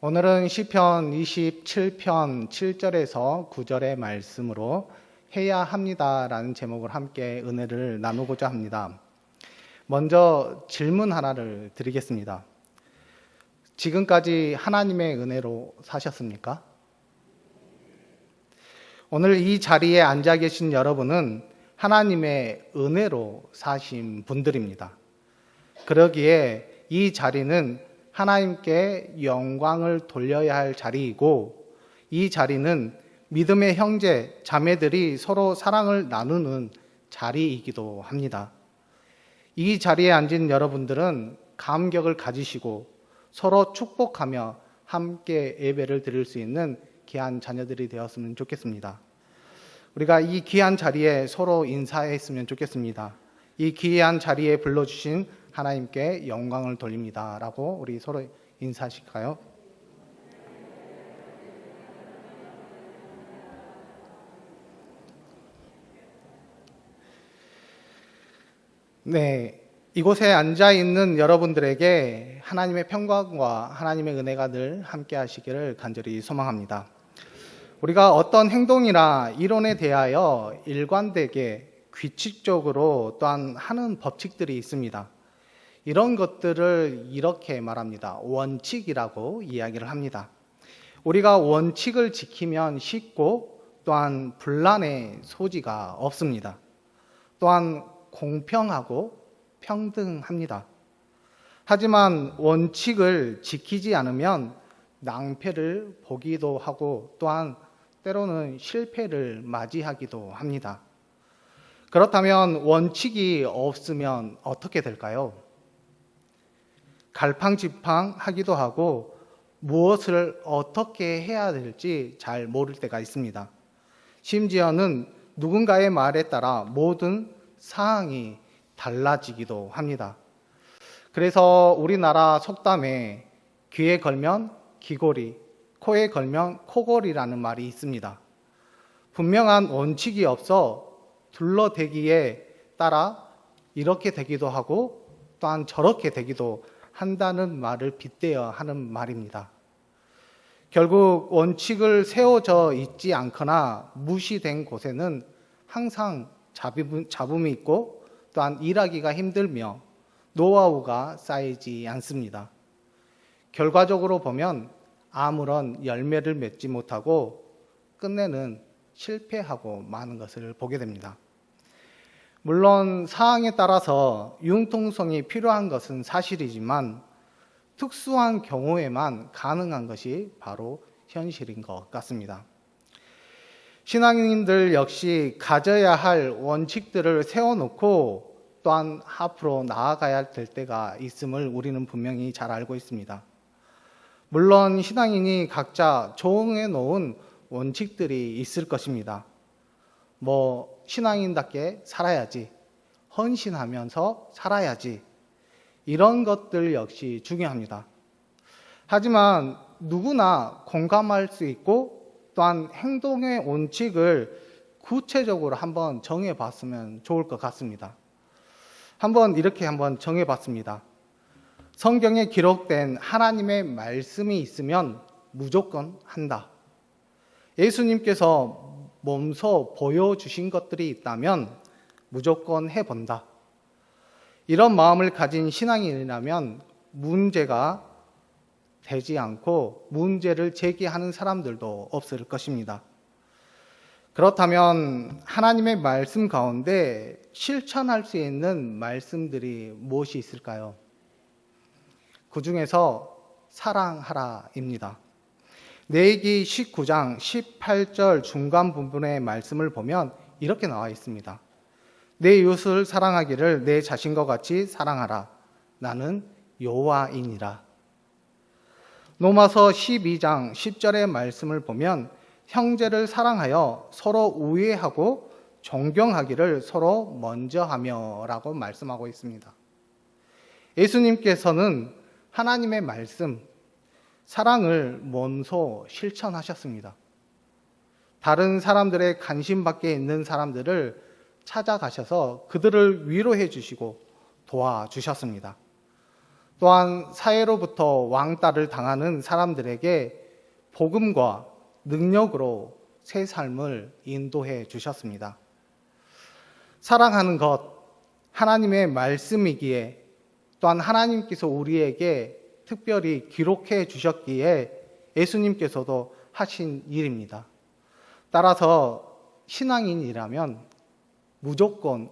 오늘은 시편 27편 7절에서 9절의 말씀으로 해야 합니다라는 제목을 함께 은혜를 나누고자 합니다. 먼저 질문 하나를 드리겠습니다. 지금까지 하나님의 은혜로 사셨습니까? 오늘 이 자리에 앉아 계신 여러분은 하나님의 은혜로 사신 분들입니다. 그러기에 이 자리는 하나님께 영광을 돌려야 할 자리이고, 이 자리는 믿음의 형제, 자매들이 서로 사랑을 나누는 자리이기도 합니다. 이 자리에 앉은 여러분들은 감격을 가지시고 서로 축복하며 함께 예배를 드릴 수 있는 귀한 자녀들이 되었으면 좋겠습니다. 우리가 이 귀한 자리에 서로 인사했으면 좋겠습니다. 이 귀한 자리에 불러주신 하나님께 영광을 돌립니다 라고 우리 서로 인사하실까요? 네, 이곳에 앉아 있는 여러분들에게 하나님의 평강과 하나님의 은혜가 늘 함께 하시기를 간절히 소망합니다. 우리가 어떤 행동이나 이론에 대하여 일관되게 규칙적으로 또한 하는 법칙들이 있습니다. 이런 것들을 이렇게 말합니다. 원칙이라고 이야기를 합니다. 우리가 원칙을 지키면 쉽고 또한 분란의 소지가 없습니다. 또한 공평하고 평등합니다. 하지만 원칙을 지키지 않으면 낭패를 보기도 하고 또한 때로는 실패를 맞이하기도 합니다. 그렇다면 원칙이 없으면 어떻게 될까요? 갈팡질팡하기도 하고 무엇을 어떻게 해야 될지 잘 모를 때가 있습니다. 심지어는 누군가의 말에 따라 모든 사항이 달라지기도 합니다. 그래서 우리나라 속담에 귀에 걸면 귀걸이, 코에 걸면 코걸이라는 말이 있습니다. 분명한 원칙이 없어 둘러대기에 따라 이렇게 되기도 하고 또한 저렇게 되기도 한다는 말을 빗대어 하는 말입니다. 결국 원칙을 세워져 있지 않거나 무시된 곳에는 항상 잡음이 있고 또한 일하기가 힘들며 노하우가 쌓이지 않습니다. 결과적으로 보면 아무런 열매를 맺지 못하고 끝내는 실패하고 마는 것을 보게 됩니다. 물론 사항에 따라서 융통성이 필요한 것은 사실이지만 특수한 경우에만 가능한 것이 바로 현실인 것 같습니다. 신앙인들 역시 가져야 할 원칙들을 세워놓고 또한 앞으로 나아가야 될 때가 있음을 우리는 분명히 잘 알고 있습니다. 물론 신앙인이 각자 정해 놓은 원칙들이 있을 것입니다. 신앙인답게 살아야지, 헌신하면서 살아야지, 이런 것들 역시 중요합니다. 하지만 누구나 공감할 수 있고 또한 행동의 원칙을 구체적으로 한번 정해봤으면 좋을 것 같습니다. 이렇게 정해봤습니다. 성경에 기록된 하나님의 말씀이 있으면 무조건 한다. 예수님께서 몸소 보여주신 것들이 있다면 무조건 해본다. 이런 마음을 가진 신앙인이라면 문제가 되지 않고 문제를 제기하는 사람들도 없을 것입니다. 그렇다면 하나님의 말씀 가운데 실천할 수 있는 말씀들이 무엇이 있을까요? 그 중에서 사랑하라입니다. 레위기 19장 18절 중간 부분의 말씀을 보면 이렇게 나와 있습니다. 내 이웃을 사랑하기를 내 자신과 같이 사랑하라. 나는 여호와이니라. 로마서 12장 10절의 말씀을 보면 형제를 사랑하여 서로 우애하고 존경하기를 서로 먼저 하며 라고 말씀하고 있습니다. 예수님께서는 하나님의 말씀, 사랑을 몸소 실천하셨습니다. 다른 사람들의 관심 밖에 있는 사람들을 찾아가셔서 그들을 위로해 주시고 도와주셨습니다. 또한 사회로부터 왕따를 당하는 사람들에게 복음과 능력으로 새 삶을 인도해 주셨습니다. 사랑하는 것, 하나님의 말씀이기에 또한 하나님께서 우리에게 특별히 기록해 주셨기에 예수님께서도 하신 일입니다. 따라서 신앙인이라면 무조건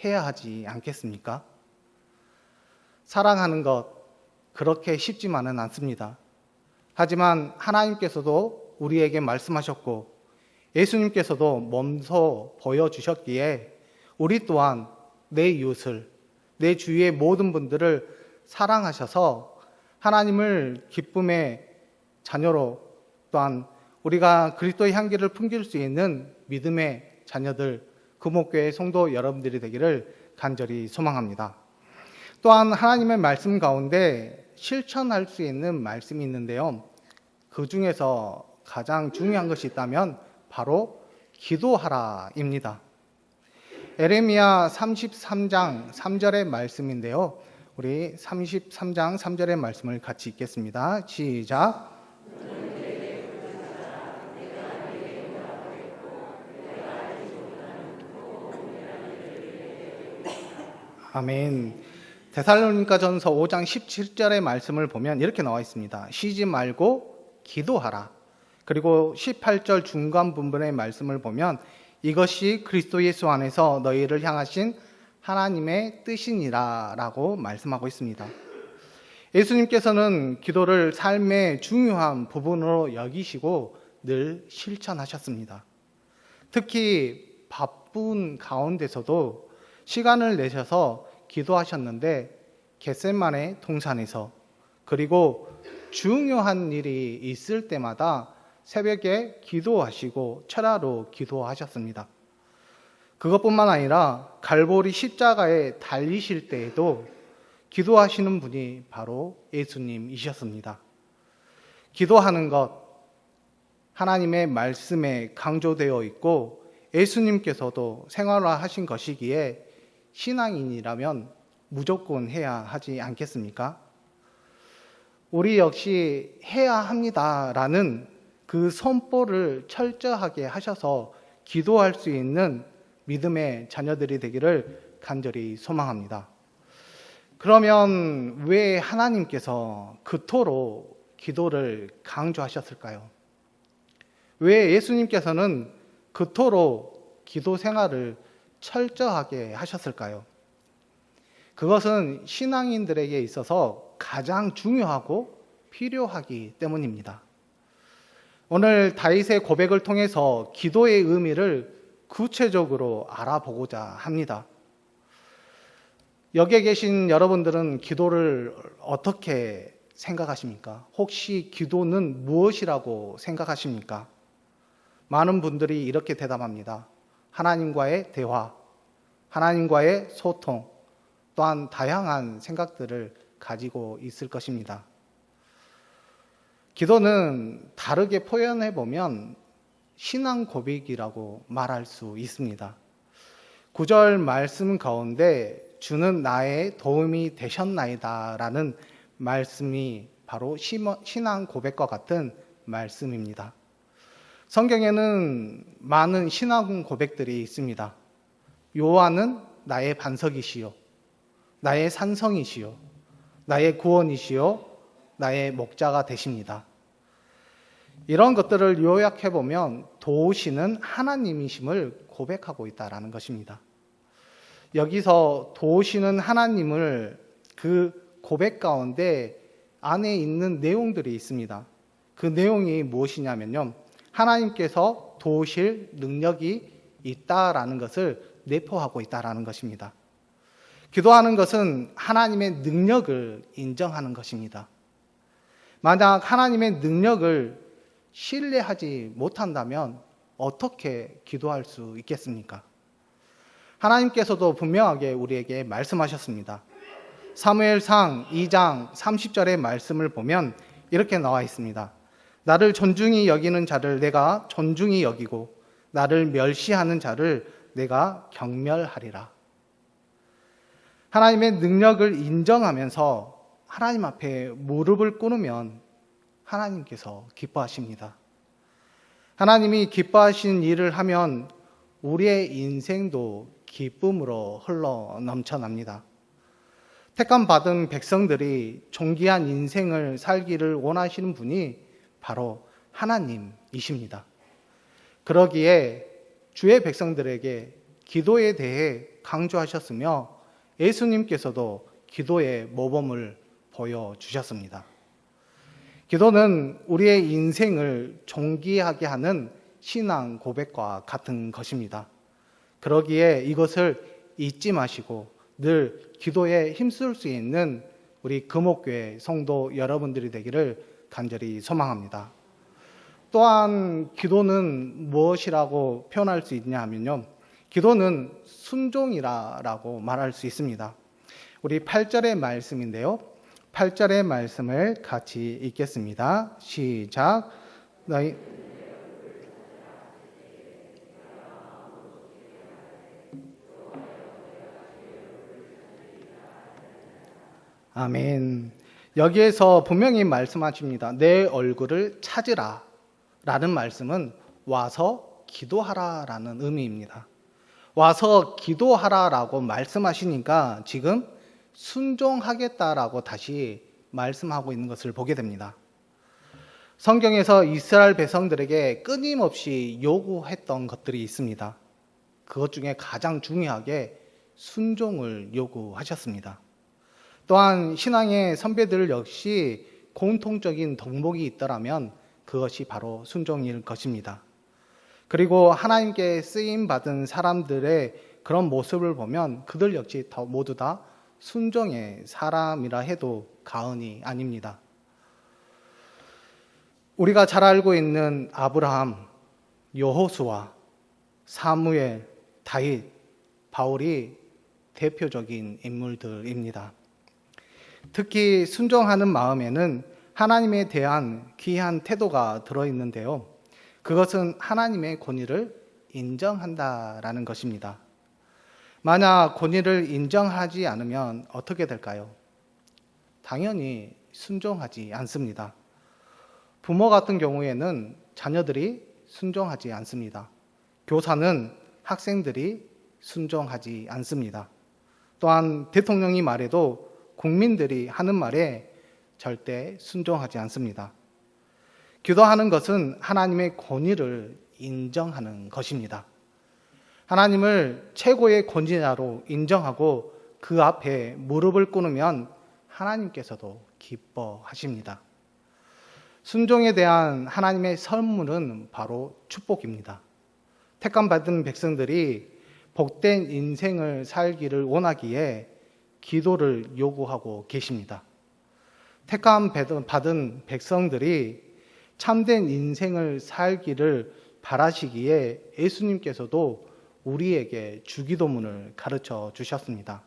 해야 하지 않겠습니까? 사랑하는 것 그렇게 쉽지만은 않습니다. 하지만 하나님께서도 우리에게 말씀하셨고 예수님께서도 먼저 보여주셨기에 우리 또한 내 이웃을, 내 주위의 모든 분들을 사랑하셔서 하나님을 기쁨의 자녀로 또한 우리가 그리스도의 향기를 풍길 수 있는 믿음의 자녀들, 금옥교회 성도 여러분들이 되기를 간절히 소망합니다. 또한 하나님의 말씀 가운데 실천할 수 있는 말씀이 있는데요. 그 중에서 가장 중요한 것이 있다면 바로 기도하라입니다. 에레미야 33장 3절의 말씀인데요. 우리 33장 3절의 말씀을 같이 읽겠습니다. 시작. 아멘. 데살로니가전서 5장 17절의 말씀을 보면 이렇게 나와 있습니다. 쉬지 말고 기도하라. 그리고 18절 중간 부분의 말씀을 보면 이것이 그리스도 예수 안에서 너희를 향하신 하나님의 뜻이니라 라고 말씀하고 있습니다. 예수님께서는 기도를 삶의 중요한 부분으로 여기시고 늘 실천하셨습니다. 특히 바쁜 가운데서도 시간을 내셔서 기도하셨는데 겟세마네 동산에서 그리고 중요한 일이 있을 때마다 새벽에 기도하시고 철야로 기도하셨습니다. 그것뿐만 아니라 갈보리 십자가에 달리실 때에도 기도하시는 분이 바로 예수님이셨습니다. 기도하는 것 하나님의 말씀에 강조되어 있고 예수님께서도 생활화하신 것이기에 신앙인이라면 무조건 해야 하지 않겠습니까? 우리 역시 해야 합니다라는 그 선포를 철저하게 하셔서 기도할 수 있는 믿음의 자녀들이 되기를 간절히 소망합니다. 그러면 왜 하나님께서 그토록 기도를 강조하셨을까요? 왜 예수님께서는 그토록 기도 생활을 철저하게 하셨을까요? 그것은 신앙인들에게 있어서 가장 중요하고 필요하기 때문입니다. 오늘 다윗의 고백을 통해서 기도의 의미를 구체적으로 알아보고자 합니다. 여기에 계신 여러분들은 기도를 어떻게 생각하십니까? 혹시 기도는 무엇이라고 생각하십니까? 많은 분들이 이렇게 대답합니다. 하나님과의 대화, 하나님과의 소통, 또한 다양한 생각들을 가지고 있을 것입니다. 기도는 다르게 표현해 보면 신앙 고백이라고 말할 수 있습니다. 9절 말씀 가운데 주는 나의 도움이 되셨나이다 라는 말씀이 바로 신앙 고백과 같은 말씀입니다. 성경에는 많은 신앙 고백들이 있습니다. 여호와는 나의 반석이시요 나의 산성이시요 나의 구원이시요 나의 목자가 되십니다. 이런 것들을 요약해 보면 도우시는 하나님이심을 고백하고 있다라는 것입니다. 여기서 도우시는 하나님을 그 고백 가운데 안에 있는 내용들이 있습니다. 그 내용이 무엇이냐면요. 하나님께서 도우실 능력이 있다라는 것을 내포하고 있다라는 것입니다. 기도하는 것은 하나님의 능력을 인정하는 것입니다. 만약 하나님의 능력을 신뢰하지 못한다면 어떻게 기도할 수 있겠습니까? 하나님께서도 분명하게 우리에게 말씀하셨습니다. 사무엘상 2장 30절의 말씀을 보면 이렇게 나와 있습니다. 나를 존중히 여기는 자를 내가 존중히 여기고 나를 멸시하는 자를 내가 경멸하리라. 하나님의 능력을 인정하면서 하나님 앞에 무릎을 꿇으면 하나님께서 기뻐하십니다. 하나님이 기뻐하시는 일을 하면 우리의 인생도 기쁨으로 흘러 넘쳐납니다. 택함 받은 백성들이 존귀한 인생을 살기를 원하시는 분이 바로 하나님이십니다. 그러기에 주의 백성들에게 기도에 대해 강조하셨으며 예수님께서도 기도의 모범을 보여주셨습니다. 기도는 우리의 인생을 존귀하게 하는 신앙 고백과 같은 것입니다. 그러기에 이것을 잊지 마시고 늘 기도에 힘쓸 수 있는 우리 금옥교회 성도 여러분들이 되기를 간절히 소망합니다. 또한 기도는 무엇이라고 표현할 수 있냐 하면요, 기도는 순종이라고 말할 수 있습니다. 우리 8절의 말씀인데요, 8절의 말씀을 같이 읽겠습니다. 시작. 너희 아멘. 여기에서 분명히 말씀하십니다. 내 얼굴을 찾으라 라는 말씀은 와서 기도하라 라는 의미입니다. 와서 기도하라 라고 말씀하시니까 지금 순종하겠다라고 다시 말씀하고 있는 것을 보게 됩니다. 성경에서 이스라엘 백성들에게 끊임없이 요구했던 것들이 있습니다. 그것 중에 가장 중요하게 순종을 요구하셨습니다. 또한 신앙의 선배들 역시 공통적인 덕목이 있더라면 그것이 바로 순종일 것입니다. 그리고 하나님께 쓰임받은 사람들의 그런 모습을 보면 그들 역시 모두 다 순종의 사람이라 해도 과언이 아닙니다. 우리가 잘 알고 있는 아브라함, 여호수아, 사무엘, 다윗, 바울이 대표적인 인물들입니다. 특히 순종하는 마음에는 하나님에 대한 귀한 태도가 들어있는데요. 그것은 하나님의 권위를 인정한다라는 것입니다. 만약 권위를 인정하지 않으면 어떻게 될까요? 당연히 순종하지 않습니다. 부모 같은 경우에는 자녀들이 순종하지 않습니다. 교사는 학생들이 순종하지 않습니다. 또한 대통령이 말해도 국민들이 하는 말에 절대 순종하지 않습니다. 기도하는 것은 하나님의 권위를 인정하는 것입니다. 하나님을 최고의 권위자로 인정하고 그 앞에 무릎을 꿇으면 하나님께서도 기뻐하십니다. 순종에 대한 하나님의 선물은 바로 축복입니다. 택함받은 백성들이 복된 인생을 살기를 원하기에 기도를 요구하고 계십니다. 택함 받은 백성들이 참된 인생을 살기를 바라시기에 예수님께서도 우리에게 주기도문을 가르쳐 주셨습니다.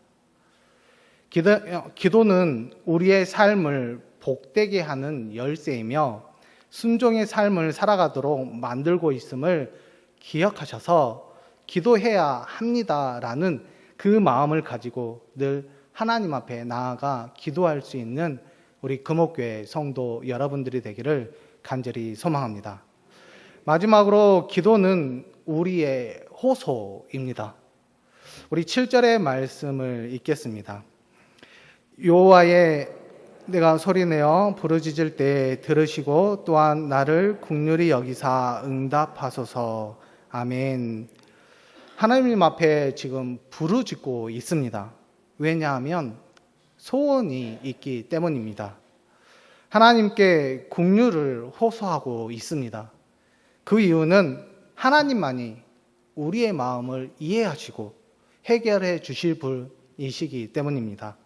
기도는 우리의 삶을 복되게 하는 열쇠이며 순종의 삶을 살아가도록 만들고 있음을 기억하셔서 기도해야 합니다라는 그 마음을 가지고 늘 하나님 앞에 나아가 기도할 수 있는 우리 금옥교회 성도 여러분들이 되기를 간절히 소망합니다. 마지막으로 기도는 우리의 호소입니다. 우리 7절의 말씀을 읽겠습니다. 여호와의 내가 소리내어 부르짖을 때 들으시고 또한 나를 긍휼히 여기사 응답하소서. 아멘. 하나님 앞에 지금 부르짖고 있습니다. 왜냐하면 소원이 있기 때문입니다. 하나님께 긍휼을 호소하고 있습니다. 그 이유는 하나님만이 우리의 마음을 이해하시고 해결해 주실 분이시기 때문입니다.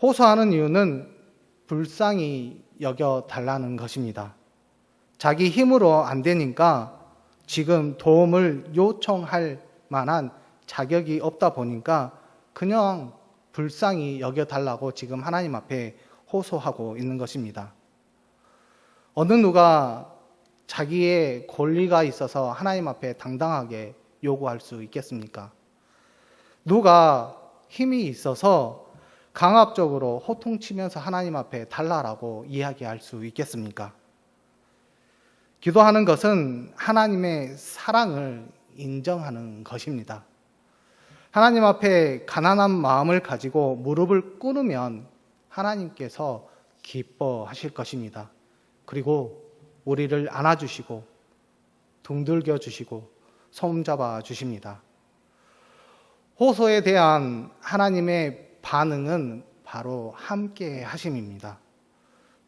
호소하는 이유는 불쌍히 여겨달라는 것입니다. 자기 힘으로 안 되니까 지금 도움을 요청할 만한 자격이 없다 보니까 그냥 불쌍히 여겨달라고 지금 하나님 앞에 호소하고 있는 것입니다. 어느 누가 자기의 권리가 있어서 하나님 앞에 당당하게 요구할 수 있겠습니까? 누가 힘이 있어서 강압적으로 호통치면서 하나님 앞에 달라라고 이야기할 수 있겠습니까? 기도하는 것은 하나님의 사랑을 인정하는 것입니다. 하나님 앞에 가난한 마음을 가지고 무릎을 꿇으면 하나님께서 기뻐하실 것입니다. 그리고 우리를 안아주시고 등들겨 주시고 손잡아 주십니다. 호소에 대한 하나님의 반응은 바로 함께 하심입니다.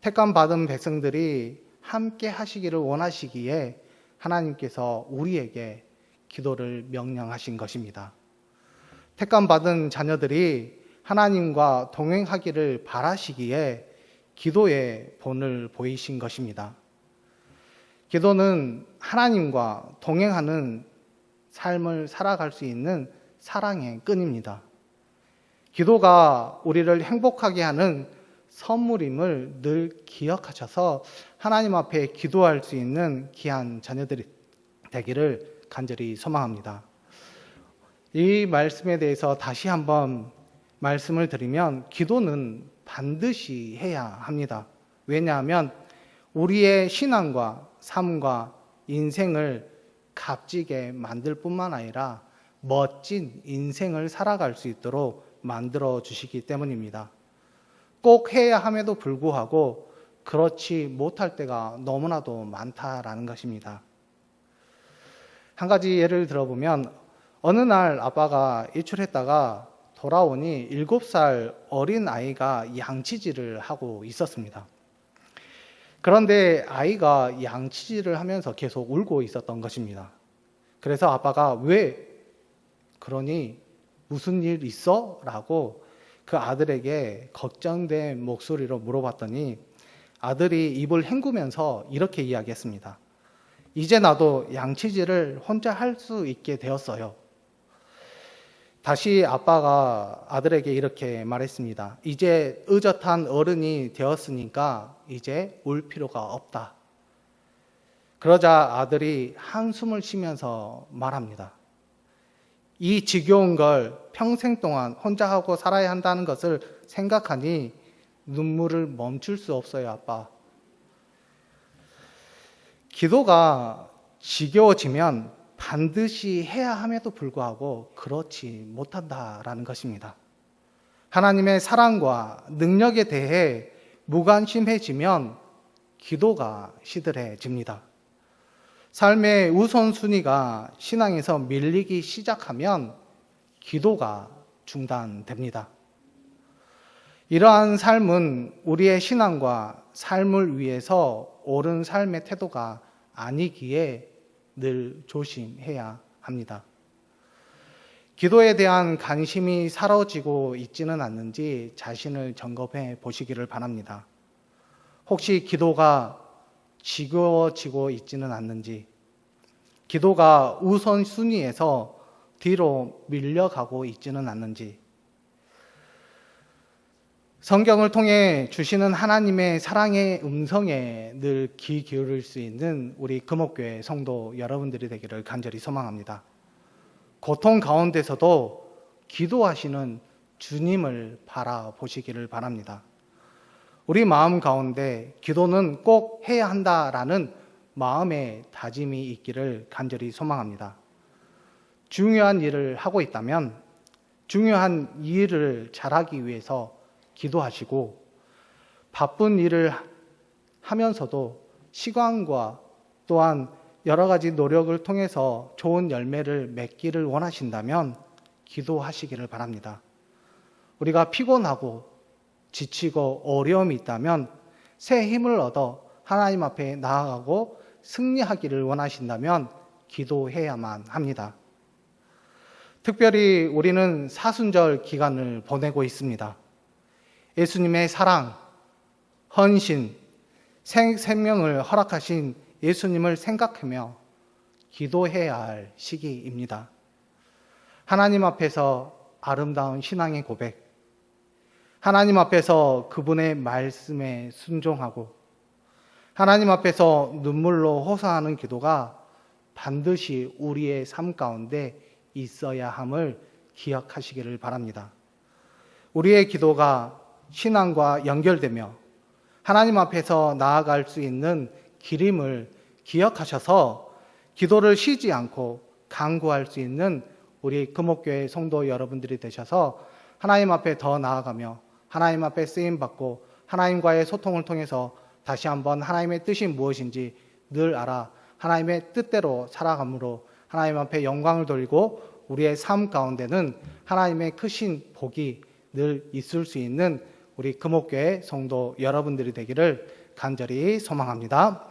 택감 받은 백성들이 함께 하시기를 원하시기에 하나님께서 우리에게 기도를 명령하신 것입니다. 택감 받은 자녀들이 하나님과 동행하기를 바라시기에 기도의 본을 보이신 것입니다. 기도는 하나님과 동행하는 삶을 살아갈 수 있는 사랑의 끈입니다. 기도가 우리를 행복하게 하는 선물임을 늘 기억하셔서 하나님 앞에 기도할 수 있는 귀한 자녀들이 되기를 간절히 소망합니다. 이 말씀에 대해서 다시 한번 말씀을 드리면 기도는 반드시 해야 합니다. 왜냐하면 우리의 신앙과 삶과 인생을 값지게 만들 뿐만 아니라 멋진 인생을 살아갈 수 있도록 만들어 주시기 때문입니다. 꼭 해야 함에도 불구하고 그렇지 못할 때가 너무나도 많다라는 것입니다. 한 가지 예를 들어보면 어느 날 아빠가 외출했다가 돌아오니 7살 어린 아이가 양치질을 하고 있었습니다. 그런데 아이가 양치질을 하면서 계속 울고 있었던 것입니다. 그래서 아빠가 왜 그러니 무슨 일 있어? 라고 그 아들에게 걱정된 목소리로 물어봤더니 아들이 입을 헹구면서 이렇게 이야기했습니다. 이제 나도 양치질을 혼자 할 수 있게 되었어요. 다시 아빠가 아들에게 이렇게 말했습니다. 이제 의젓한 어른이 되었으니까 이제 울 필요가 없다. 그러자 아들이 한숨을 쉬면서 말합니다. 이 지겨운 걸 평생 동안 혼자 하고 살아야 한다는 것을 생각하니 눈물을 멈출 수 없어요, 아빠. 기도가 지겨워지면 반드시 해야 함에도 불구하고 그렇지 못한다라는 것입니다. 하나님의 사랑과 능력에 대해 무관심해지면 기도가 시들해집니다. 삶의 우선순위가 신앙에서 밀리기 시작하면 기도가 중단됩니다. 이러한 삶은 우리의 신앙과 삶을 위해서 옳은 삶의 태도가 아니기에 늘 조심해야 합니다. 기도에 대한 관심이 사라지고 있지는 않는지 자신을 점검해 보시기를 바랍니다. 혹시 기도가 지겨워지고 있지는 않는지, 기도가 우선순위에서 뒤로 밀려가고 있지는 않는지, 성경을 통해 주시는 하나님의 사랑의 음성에 늘 귀 기울일 수 있는 우리 금옥교회 성도 여러분들이 되기를 간절히 소망합니다. 고통 가운데서도 기도하시는 주님을 바라보시기를 바랍니다. 우리 마음 가운데 기도는 꼭 해야 한다라는 마음의 다짐이 있기를 간절히 소망합니다. 중요한 일을 하고 있다면 중요한 일을 잘하기 위해서 기도하시고, 바쁜 일을 하면서도 시간과 또한 여러 가지 노력을 통해서 좋은 열매를 맺기를 원하신다면 기도하시기를 바랍니다. 우리가 피곤하고 지치고 어려움이 있다면 새 힘을 얻어 하나님 앞에 나아가고 승리하기를 원하신다면 기도해야만 합니다. 특별히 우리는 사순절 기간을 보내고 있습니다. 예수님의 사랑, 헌신, 생명을 허락하신 예수님을 생각하며 기도해야 할 시기입니다. 하나님 앞에서 아름다운 신앙의 고백, 하나님 앞에서 그분의 말씀에 순종하고 하나님 앞에서 눈물로 호소하는 기도가 반드시 우리의 삶 가운데 있어야 함을 기억하시기를 바랍니다. 우리의 기도가 신앙과 연결되며 하나님 앞에서 나아갈 수 있는 길임을 기억하셔서 기도를 쉬지 않고 간구할 수 있는 우리 금옥교회 성도 여러분들이 되셔서 하나님 앞에 더 나아가며 하나님 앞에 쓰임받고 하나님과의 소통을 통해서 다시 한번 하나님의 뜻이 무엇인지 늘 알아 하나님의 뜻대로 살아감으로 하나님 앞에 영광을 돌리고 우리의 삶 가운데는 하나님의 크신 복이 늘 있을 수 있는 우리 금옥교회 성도 여러분들이 되기를 간절히 소망합니다.